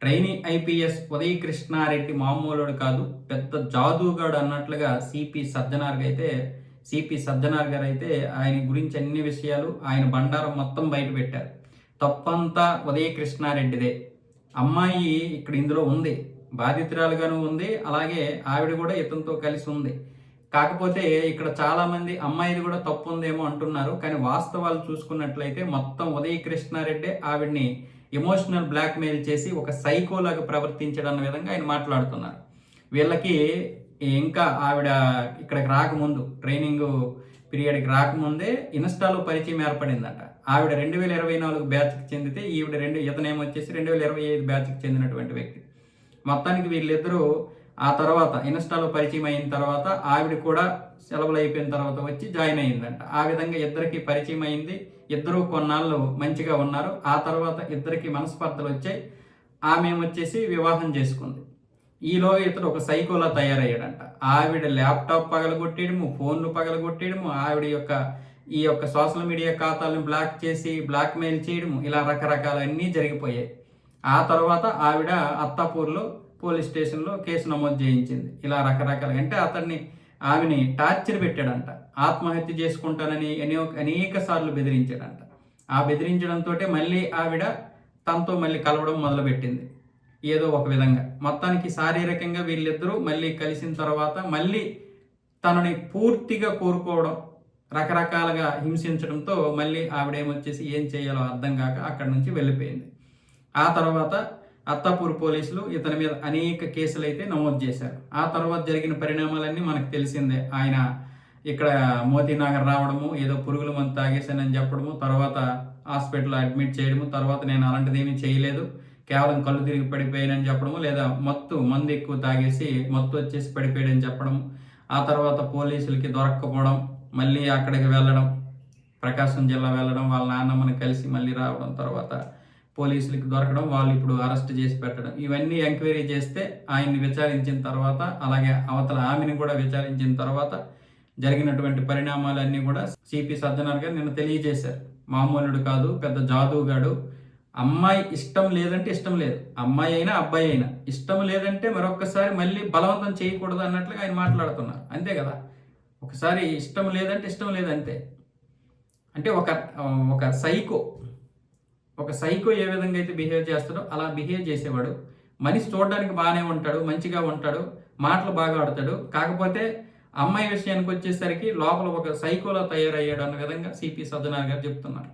Trainee IPS Uday Krishna Reddy మామూలుడు కాదు, పెద్ద జాదూగాడు అన్నట్లుగా సిపి సజ్జనార్ గారు అయితే ఆయన గురించి అన్ని విషయాలు, ఆయన బండారం మొత్తం బయట పెట్టారు. తప్పంతా ఉదయ్ కృష్ణారెడ్డిదే. అమ్మాయి ఇక్కడ ఇందులో ఉంది, బాధితురాలుగాను ఉంది, అలాగే ఆవిడ కూడా ఇతనితో కలిసి ఉంది. కాకపోతే ఇక్కడ చాలా మంది అమ్మాయిది కూడా తప్పు ఉందేమో అంటున్నారు. కానీ వాస్తవాలు చూసుకున్నట్లయితే మొత్తం ఉదయ్ కృష్ణారెడ్డి ఆవిడ్ని ఎమోషనల్ బ్లాక్మెయిల్ చేసి ఒక సైకోలాగా ప్రవర్తించడం విధంగా ఆయన మాట్లాడుతున్నారు. వీళ్ళకి ఇంకా ఆవిడ ఇక్కడికి రాకముందు, ట్రైనింగ్ పీరియడ్కి రాకముందే ఇన్స్టాలో పరిచయం ఏర్పడిందంట. ఆవిడ 2024 బ్యాచ్కి చెందితే ఇతనేమొచ్చేసి 2025 బ్యాచ్కి చెందినటువంటి వ్యక్తి. మొత్తానికి వీళ్ళిద్దరూ ఆ తర్వాత ఇన్స్టాలో పరిచయం అయిన తర్వాత ఆవిడ కూడా సెలవులు అయిపోయిన తర్వాత వచ్చి జాయిన్ అయ్యిందంట. ఆ విధంగా ఇద్దరికి పరిచయం అయింది. ఇద్దరు కొన్నాళ్ళు మంచిగా ఉన్నారు. ఆ తర్వాత ఇద్దరికి మనస్పర్ధలు వచ్చాయి. ఆమె వచ్చేసి వివాహం చేసుకుంది. ఈలోగా ఇతడు ఒక సైకోలా తయారయ్యాడంట. ఆవిడ ల్యాప్టాప్ పగలగొట్టేయడము, ఫోన్లు పగలగొట్టేయడము, ఈ యొక్క సోషల్ మీడియా ఖాతాలను బ్లాక్ చేసి బ్లాక్మెయిల్ చేయడము, ఇలా రకరకాలన్నీ జరిగిపోయాయి. ఆ తర్వాత ఆవిడ అత్తాపూర్లో పోలీస్ స్టేషన్లో కేసు నమోదు చేయించింది. ఇలా రకరకాలుగా అంటే ఆమెని టార్చర్ పెట్టాడంట. ఆత్మహత్య చేసుకుంటానని అనేక సార్లు బెదిరించాడంట. ఆ బెదిరించడంతో మళ్ళీ ఆవిడ తనతో మళ్ళీ కలవడం మొదలుపెట్టింది ఏదో ఒక విధంగా. మొత్తానికి శారీరకంగా వీళ్ళిద్దరూ మళ్ళీ కలిసిన తర్వాత మళ్ళీ తనని పూర్తిగా కోరుకోవడం, రకరకాలుగా హింసించడంతో మళ్ళీ ఆవిడేమొచ్చేసి ఏం చేయాలో అర్థం కాక అక్కడి నుంచి వెళ్ళిపోయింది. ఆ తర్వాత అత్తాపూర్ పోలీసులు ఇతని మీద అనేక కేసులు అయితే నమోదు చేశారు. ఆ తర్వాత జరిగిన పరిణామాలన్నీ మనకు తెలిసిందే. ఆయన ఇక్కడ మోతీనగర్ రావడము, ఏదో పురుగుల మందు తాగేశానని చెప్పడము, తర్వాత హాస్పిటల్లో అడ్మిట్ చేయడము, తర్వాత నేను అలాంటిదేమీ చేయలేదు, కేవలం కళ్ళు తిరిగి పడిపోయానని చెప్పడము, లేదా మందు ఎక్కువ తాగేసి మత్తు వచ్చేసి పడిపోయాడని చెప్పడము, ఆ తర్వాత పోలీసులకి దొరక్కపోవడం, మళ్ళీ అక్కడికి వెళ్ళడం, ప్రకాశం జిల్లా వెళ్ళడం, వాళ్ళ నాన్నమ్మని కలిసి మళ్ళీ రావడం, తర్వాత పోలీసులకి దొరకడం, వాళ్ళు ఇప్పుడు అరెస్ట్ చేసి పెట్టడం, ఇవన్నీ ఎంక్వైరీ చేస్తే ఆయన్ని విచారించిన తర్వాత, అలాగే అవతల ఆమెను కూడా విచారించిన తర్వాత జరిగినటువంటి పరిణామాలన్నీ కూడా సిపి సజ్జనార్ గారు నిన్న తెలియజేశారు. మామూలుడు కాదు, పెద్ద జాదూగాడు. అమ్మాయి ఇష్టం లేదంటే ఇష్టం లేదు, అమ్మాయి అయినా అబ్బాయి అయినా ఇష్టం లేదంటే మరొకసారి మళ్ళీ బలవంతం చేయకూడదు అన్నట్లుగా ఆయన మాట్లాడుతున్నారు. అంతే కదా, ఒకసారి ఇష్టం లేదంటే ఇష్టం లేదంతే. అంటే ఒక సైకో ఏ విధంగా అయితే బిహేవ్ చేస్తాడో అలా బిహేవ్ చేసేవాడు. మనిషి చూడడానికి బాగానే ఉంటాడు, మంచిగా ఉంటాడు, మాటలు బాగా ఆడతాడు. కాకపోతే అమ్మాయి విషయానికి వచ్చేసరికి లోపల ఒక సైకోలా తయారయ్యాడు అన్న విధంగా సిపి సజ్జనార్ గారు చెప్తున్నారు.